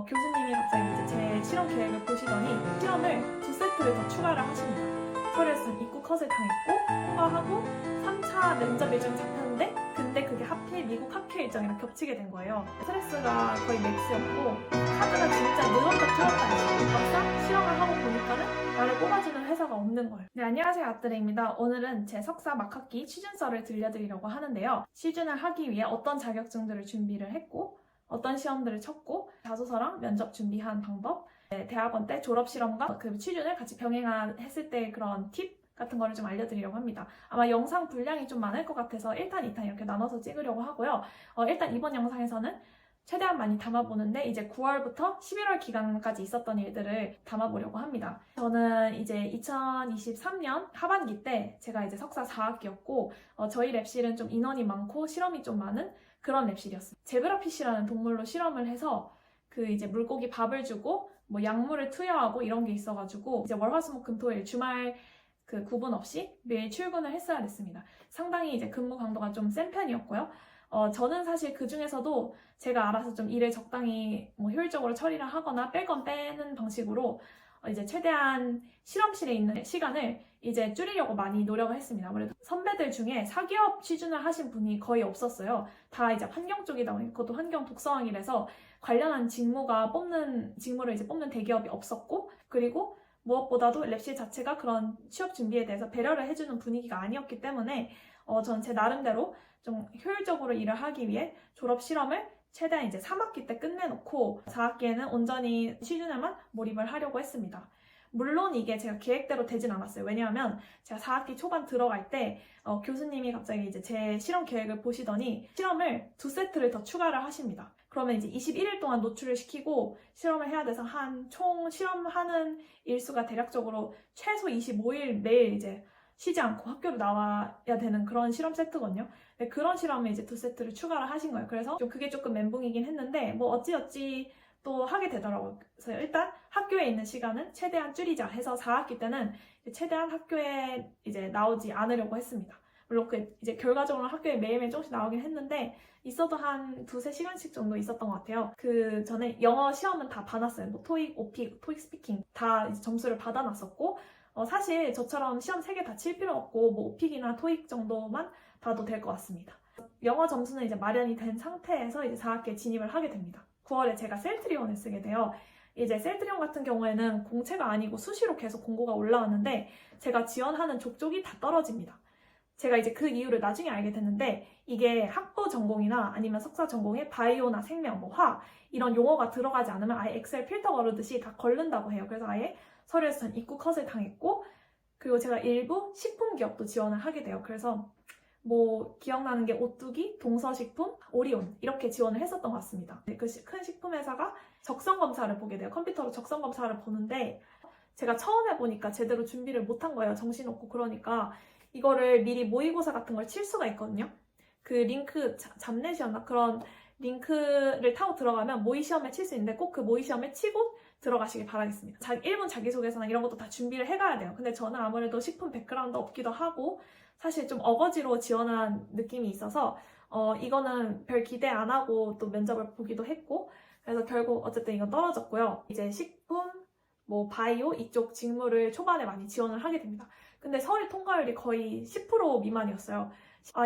교수님이 갑자기 이제 제 실험 계획을 보시더니 실험을 2세트를 더 추가를 하십니다. 서류에서는 입구 컷을 당했고 통과하고 3차 면접 일정이 잡혔는데 근데 그게 하필 미국 학회 일정이랑 겹치게 된 거예요. 스트레스가 거의 맥스였고 카드가 진짜 늘었다 줄었다 했어요. 막상 실험을 하고 보니까는 나를 뽑아주는 회사가 없는 거예요. 네, 안녕하세요. 아뜨레입니다. 오늘은 제 석사 막학기 취준서를 들려드리려고 하는데요. 취준을 하기 위해 어떤 자격증들을 준비를 했고 어떤 시험들을 쳤고 자소서랑 면접 준비한 방법, 대학원 때 졸업실험과 그 취준을 같이 병행했을 때 그런 팁 같은 거를 좀 알려드리려고 합니다. 아마 영상 분량이 좀 많을 것 같아서 1탄, 2탄 이렇게 나눠서 찍으려고 하고요. 일단 이번 영상에서는 최대한 많이 담아보는데 이제 9월부터 11월 기간까지 있었던 일들을 담아보려고 합니다. 저는 이제 2023년 하반기 때 제가 이제 석사 4학기였고 저희 랩실은 좀 인원이 많고 실험이 좀 많은 그런 랩실이었어요. 제브라피쉬라는 동물로 실험을 해서 그 이제 물고기 밥을 주고 뭐 약물을 투여하고 이런 게 있어가지고 이제 월화수목금토일 주말 그 구분 없이 매일 출근을 했어야 됐습니다. 상당히 이제 근무 강도가 좀 센 편이었고요. 저는 사실 그 중에서도 제가 알아서 좀 일을 적당히 뭐 효율적으로 처리를 하거나 뺄 건 빼는 방식으로 이제 최대한 실험실에 있는 시간을 이제 줄이려고 많이 노력을 했습니다. 아무래도 선배들 중에 사기업 취준을 하신 분이 거의 없었어요. 다 이제 환경 쪽이다 보니 그것도 환경 독서왕이라서 관련한 직무를 이제 뽑는 대기업이 없었고 그리고 무엇보다도 랩실 자체가 그런 취업 준비에 대해서 배려를 해주는 분위기가 아니었기 때문에 저는 제 나름대로 좀 효율적으로 일을 하기 위해 졸업 실험을 최대한 이제 3학기 때 끝내놓고 4학기에는 온전히 취준에만 몰입을 하려고 했습니다. 물론 이게 제가 계획대로 되진 않았어요. 왜냐하면 제가 4학기 초반 들어갈 때 교수님이 갑자기 이제 제 실험 계획을 보시더니 실험을 2세트를 더 추가를 하십니다. 그러면 이제 21일 동안 노출을 시키고 실험을 해야 돼서 총 실험하는 일수가 대략적으로 최소 25일 매일 이제 쉬지 않고 학교로 나와야 되는 그런 실험 세트거든요. 근데 그런 실험에 이제 2세트를 추가를 하신 거예요. 그래서 좀 그게 조금 멘붕이긴 했는데 뭐 어찌어찌 또 하게 되더라고요. 그래서 일단 학교에 있는 시간은 최대한 줄이자 해서 4학기 때는 최대한 학교에 이제 나오지 않으려고 했습니다. 물론 그 이제 결과적으로 학교에 매일매일 조금씩 나오긴 했는데 있어도 한 2-3시간씩 정도 있었던 것 같아요. 그 전에 영어 시험은 다 봐놨어요. 뭐 토익, 오픽, 토익 스피킹 다 이제 점수를 받아놨었고 사실 저처럼 시험 3개 다 칠 필요 없고 뭐 오픽이나 토익 정도만 봐도 될 것 같습니다. 영어 점수는 이제 마련이 된 상태에서 이제 4학기에 진입을 하게 됩니다. 9월에 제가 셀트리온을 쓰게 돼요. 이제 셀트리온 같은 경우에는 공채가 아니고 수시로 계속 공고가 올라왔는데 제가 지원하는 족족이 다 떨어집니다. 제가 이제 그 이유를 나중에 알게 됐는데 이게 학부 전공이나 아니면 석사 전공에 바이오나 생명, 뭐 화학 이런 용어가 들어가지 않으면 아예 엑셀 필터 거르듯이 다 걸른다고 해요. 그래서 아예 서류에서 전 입구 컷을 당했고 그리고 제가 일부 식품 기업도 지원을 하게 돼요. 그래서 뭐 기억나는 게 오뚜기, 동서식품, 오리온 이렇게 지원을 했었던 것 같습니다. 그 큰 식품 회사가 적성 검사를 보게 돼요. 컴퓨터로 적성 검사를 보는데 제가 처음 해보니까 제대로 준비를 못한 거예요. 정신없고 그러니까 이거를 미리 모의고사 같은 걸 칠 수가 있거든요. 그 링크 잡넷이었나 그런 링크를 타고 들어가면 모의 시험에 칠 수 있는데 꼭 그 모의 시험에 치고 들어가시길 바라겠습니다. 1분 자기소개서나 이런 것도 다 준비를 해가야 돼요. 근데 저는 아무래도 식품 백그라운드 없기도 하고 사실 좀 어거지로 지원한 느낌이 있어서 이거는 별 기대 안 하고 또 면접을 보기도 했고 그래서 결국 어쨌든 이건 떨어졌고요. 이제 식품, 뭐 바이오 이쪽 직무를 초반에 많이 지원을 하게 됩니다. 근데 서류 통과율이 거의 10% 미만이었어요.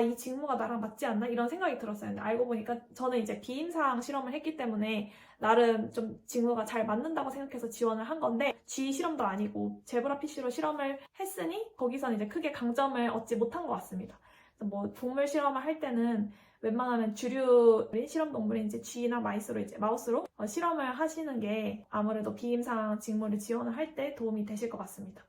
이 직무가 나랑 맞지 않나? 이런 생각이 들었어요. 근데 알고 보니까 저는 이제 비임상 실험을 했기 때문에 나름 좀 직무가 잘 맞는다고 생각해서 지원을 한 건데 G 실험도 아니고 제브라피쉬로 실험을 했으니 거기서는 이제 크게 강점을 얻지 못한 것 같습니다. 뭐 동물 실험을 할 때는 웬만하면 주류 실험 동물인 이제 쥐나 마우스로 실험을 하시는 게 아무래도 비임상 직무를 지원을 할 때 도움이 되실 것 같습니다.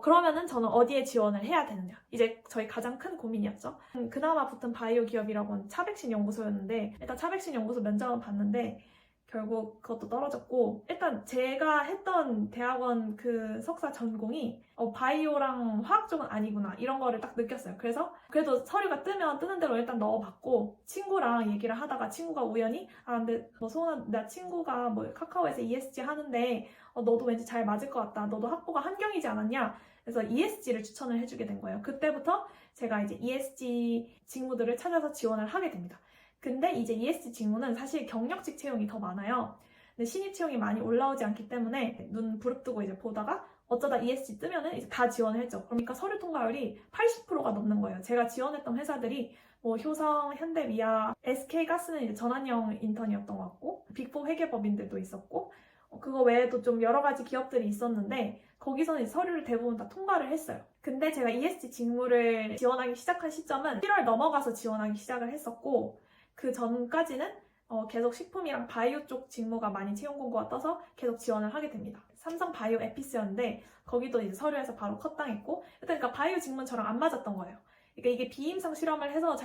그러면은 저는 어디에 지원을 해야 되느냐? 이제 저희 가장 큰 고민이었죠. 그나마 붙은 바이오 기업이라고는 차백신 연구소였는데 일단 차백신 연구소 면접은 봤는데 결국 그것도 떨어졌고 일단 제가 했던 대학원 그 석사 전공이 바이오랑 화학 쪽은 아니구나 이런 거를 딱 느꼈어요. 그래서 그래도 서류가 뜨면 뜨는 대로 일단 넣어봤고 친구랑 얘기를 하다가 친구가 우연히 근데 뭐 소은아 나 친구가 뭐 카카오에서 ESG 하는데 너도 왠지 잘 맞을 것 같다. 너도 학부가 환경이지 않았냐? 그래서 ESG를 추천을 해주게 된 거예요. 그때부터 제가 이제 ESG 직무들을 찾아서 지원을 하게 됩니다. 근데 이제 ESG 직무는 사실 경력직 채용이 더 많아요. 근데 신입 채용이 많이 올라오지 않기 때문에 눈 부릅뜨고 이제 보다가 어쩌다 ESG 뜨면은 이제 다 지원을 했죠. 그러니까 서류 통과율이 80%가 넘는 거예요. 제가 지원했던 회사들이 뭐 효성, 현대미아, SK가스는 이제 전환형 인턴이었던 것 같고 빅4 회계법인들도 있었고 그거 외에도 좀 여러 가지 기업들이 있었는데 거기서는 이제 서류를 대부분 다 통과를 했어요. 근데 제가 ESG 직무를 지원하기 시작한 시점은 1월 넘어가서 지원하기 시작을 했었고 그 전까지는 계속 식품이랑 바이오 쪽 직무가 많이 채용 공고가 떠서 계속 지원을 하게 됩니다. 삼성 바이오 에피스였는데 거기도 이제 서류에서 바로 컷당했고 그러니까 바이오 직무는 저랑 안 맞았던 거예요. 그러니까 이게 비임상 실험을 해서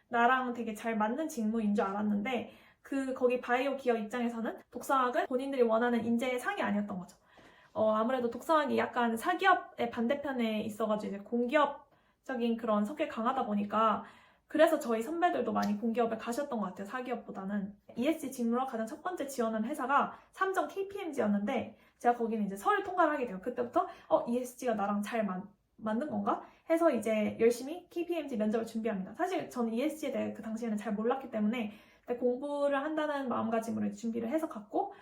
나랑 되게 잘 맞는 직무인 줄 알았는데 거기 바이오 기업 입장에서는 독성학은 본인들이 원하는 인재의 상이 아니었던 거죠. 아무래도 독성학이 약간 사기업의 반대편에 있어가지고 이제 공기업적인 그런 성격이 강하다 보니까 그래서 저희 선배들도 많이 공기업에 가셨던 것 같아요. 사기업보다는. ESG 직무로 가장 첫 번째 지원한 회사가 삼성 KPMG였는데 제가 거기는 이제 서류 통과를 하게 돼요. 그때부터 ESG가 나랑 잘 맞는 건가? 해서 이제 열심히 KPMG 면접을 준비합니다. 사실 저는 ESG에 대해 그 당시에는 잘 몰랐기 때문에 공부를 한다는 마음가짐으로 준비를 해서 갔고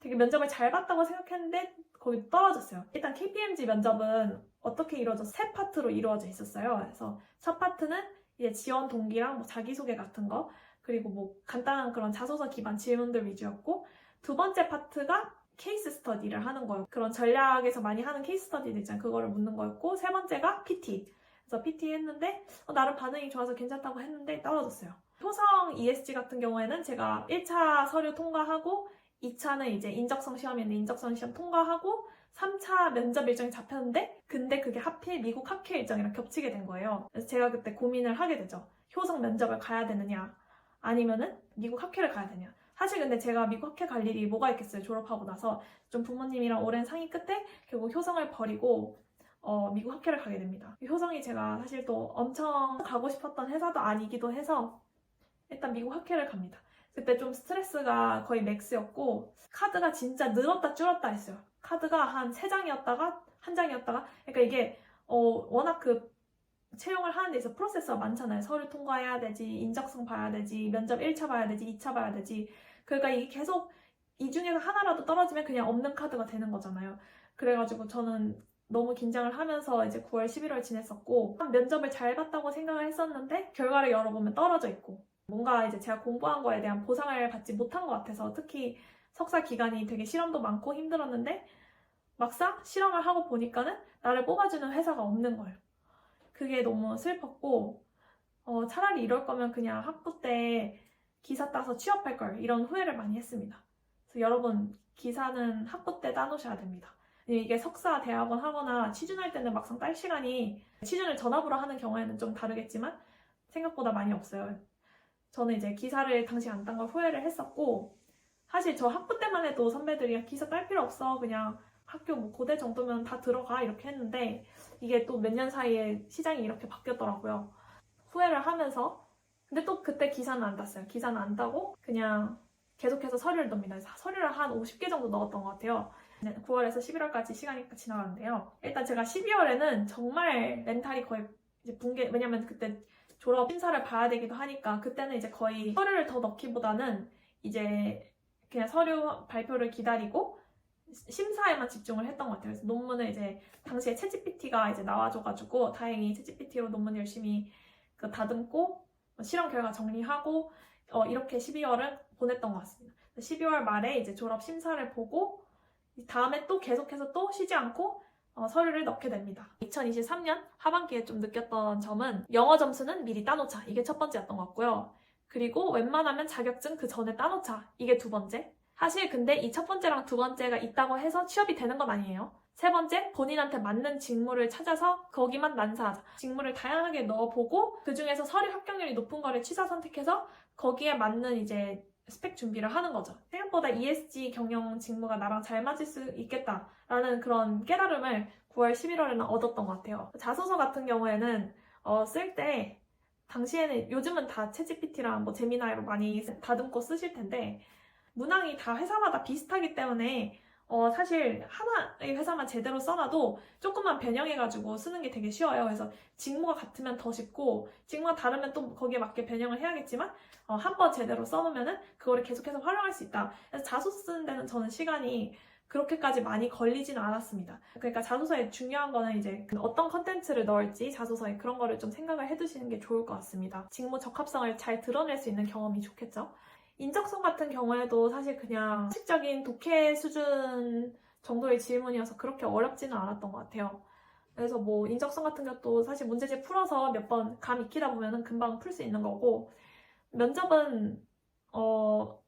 되게 면접을 잘 봤다고 생각했는데 거기 떨어졌어요. 일단 KPMG 면접은 어떻게 이루어져서 세 파트로 이루어져 있었어요. 그래서 첫 파트는 이제 지원 동기랑 뭐 자기소개 같은 거 그리고 뭐 간단한 그런 자소서 기반 질문들 위주였고 두 번째 파트가 케이스 스터디를 하는 거예요. 그런 전략에서 많이 하는 케이스 스터디들 있잖아요. 그거를 묻는 거였고 세 번째가 PT. 그래서 PT 했는데 나름 반응이 좋아서 괜찮다고 했는데 떨어졌어요. 효성 ESG 같은 경우에는 제가 1차 서류 통과하고 2차는 이제 인적성 시험인데 인적성 시험 통과하고 3차 면접 일정이 잡혔는데 근데 그게 하필 미국 학회 일정이랑 겹치게 된 거예요. 그래서 제가 그때 고민을 하게 되죠. 효성 면접을 가야 되느냐 아니면은 미국 학회를 가야 되냐. 사실 근데 제가 미국 학회 갈 일이 뭐가 있겠어요. 졸업하고 나서 좀 부모님이랑 오랜 상의 끝에 결국 효성을 버리고 미국 학회를 가게 됩니다. 효성이 제가 사실 또 엄청 가고 싶었던 회사도 아니기도 해서 일단 미국 학회를 갑니다. 그때 좀 스트레스가 거의 맥스였고 카드가 진짜 늘었다 줄었다 했어요. 카드가 한 3장이었다가 1장이었다가 그러니까 이게 워낙 그 채용을 하는 데 있어 프로세스가 많잖아요. 서류 통과해야 되지, 인적성 봐야 되지, 면접 1차 봐야 되지, 2차 봐야 되지. 그러니까 이게 계속 이 중에서 하나라도 떨어지면 그냥 없는 카드가 되는 거잖아요. 그래가지고 저는 너무 긴장을 하면서 이제 9월, 11월 지냈었고 면접을 잘 봤다고 생각을 했었는데 결과를 열어보면 떨어져 있고 뭔가 이제 제가 공부한 거에 대한 보상을 받지 못한 것 같아서 특히 석사 기간이 되게 실험도 많고 힘들었는데 막상 실험을 하고 보니까는 나를 뽑아주는 회사가 없는 거예요. 그게 너무 슬펐고 차라리 이럴 거면 그냥 학부 때 기사 따서 취업할 걸 이런 후회를 많이 했습니다. 그래서 여러분 기사는 학부 때 따놓으셔야 됩니다. 이게 석사 대학원 하거나 취준할 때는 막상 딸 시간이 취준을 전업으로 하는 경우에는 좀 다르겠지만 생각보다 많이 없어요. 저는 이제 기사를 당시 안 딴 걸 후회를 했었고 사실 저 학부 때만 해도 선배들이 기사 딸 필요 없어 그냥 학교 뭐 고대 정도면 다 들어가 이렇게 했는데 이게 또 몇 년 사이에 시장이 이렇게 바뀌었더라고요. 후회를 하면서 근데 또 그때 기사는 안 땄어요. 기사는 안 따고 그냥 계속해서 서류를 넣습니다. 그래서 서류를 한 50개 정도 넣었던 것 같아요. 9월에서 11월까지 시간이 지나갔는데요. 일단 제가 12월에는 정말 멘탈이 거의 이제 붕괴 왜냐면 그때 졸업 심사를 봐야 되기도 하니까 그때는 이제 거의 서류를 더 넣기보다는 이제 그냥 서류 발표를 기다리고 심사에만 집중을 했던 것 같아요. 그래서 논문을 이제 당시에 챗GPT가 이제 나와줘가지고 다행히 챗GPT로 논문 열심히 다듬고 실험 결과 정리하고 이렇게 12월을 보냈던 것 같습니다. 12월 말에 이제 졸업 심사를 보고 다음에 또 계속해서 또 쉬지 않고 서류를 넣게 됩니다. 2023년 하반기에 좀 느꼈던 점은 영어 점수는 미리 따놓자. 이게 첫 번째였던 것 같고요. 그리고 웬만하면 자격증 그 전에 따놓자. 이게 두 번째. 사실 근데 이 첫 번째랑 두 번째가 있다고 해서 취업이 되는 건 아니에요. 세 번째, 본인한테 맞는 직무를 찾아서 거기만 난사하자. 직무를 다양하게 넣어보고 그 중에서 서류 합격률이 높은 거를 취사 선택해서 거기에 맞는 이제 스펙 준비를 하는 거죠. 생각보다 ESG 경영 직무가 나랑 잘 맞을 수 있겠다라는 그런 깨달음을 9월, 11월에는 얻었던 것 같아요. 자소서 같은 경우에는 쓸 때 당시에는 요즘은 다 챗GPT랑 뭐 제미나이로 많이 다듬고 쓰실 텐데 문항이 다 회사마다 비슷하기 때문에 사실 하나의 회사만 제대로 써놔도 조금만 변형해가지고 쓰는 게 되게 쉬워요. 그래서 직무가 같으면 더 쉽고 직무가 다르면 또 거기에 맞게 변형을 해야겠지만 한 번 제대로 써놓으면은 그거를 계속해서 활용할 수 있다. 그래서 자소서 쓰는 데는 저는 시간이 그렇게까지 많이 걸리지는 않았습니다. 그러니까 자소서에 중요한 거는 이제 어떤 컨텐츠를 넣을지 자소서에 그런 거를 좀 생각을 해두시는 게 좋을 것 같습니다. 직무 적합성을 잘 드러낼 수 있는 경험이 좋겠죠. 인적성 같은 경우에도 사실 그냥 상식적인 독해 수준 정도의 질문이어서 그렇게 어렵지는 않았던 것 같아요. 그래서 뭐 인적성 같은 것도 사실 문제집 풀어서 몇 번 감 익히다 보면은 금방 풀 수 있는 거고 면접은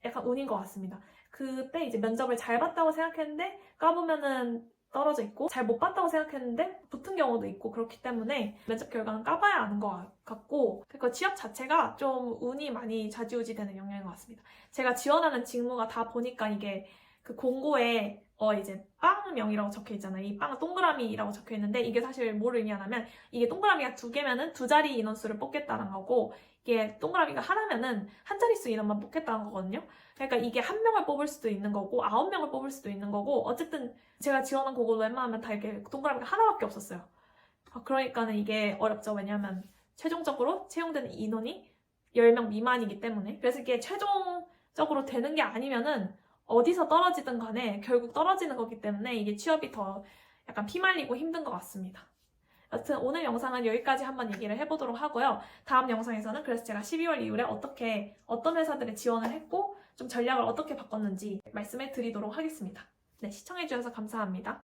약간 운인 것 같습니다. 그때 이제 면접을 잘 봤다고 생각했는데 까보면은 떨어져 있고 잘 못 봤다고 생각했는데 붙은 경우도 있고 그렇기 때문에 면접 결과는 까봐야 아는 것 같고 그러니까 취업 자체가 좀 운이 많이 좌지우지 되는 영역인 것 같습니다. 제가 지원하는 직무가 다 보니까 이게 그 공고에 이제 빵명이라고 적혀 있잖아요. 이 빵은 동그라미라고 적혀 있는데 이게 사실 뭘 의미하냐면 이게 동그라미가 2개면은 2자리 인원수를 뽑겠다는 거고 이게 동그라미가 하나면은 한 자릿수 인원만 뽑겠다는 거거든요. 그러니까 이게 한 명을 뽑을 수도 있는 거고 9명을 뽑을 수도 있는 거고 어쨌든 제가 지원한 고거 웬만하면 다 이렇게 동그라미가 하나밖에 없었어요. 그러니까는 이게 어렵죠. 왜냐하면 최종적으로 채용되는 인원이 10명 미만이기 때문에 그래서 이게 최종적으로 되는 게 아니면은 어디서 떨어지든 간에 결국 떨어지는 거기 때문에 이게 취업이 더 약간 피말리고 힘든 것 같습니다. 여튼 오늘 영상은 여기까지 한번 얘기를 해보도록 하고요. 다음 영상에서는 그래서 제가 12월 이후에 어떤 회사들에 지원을 했고 좀 전략을 어떻게 바꿨는지 말씀해 드리도록 하겠습니다. 네, 시청해주셔서 감사합니다.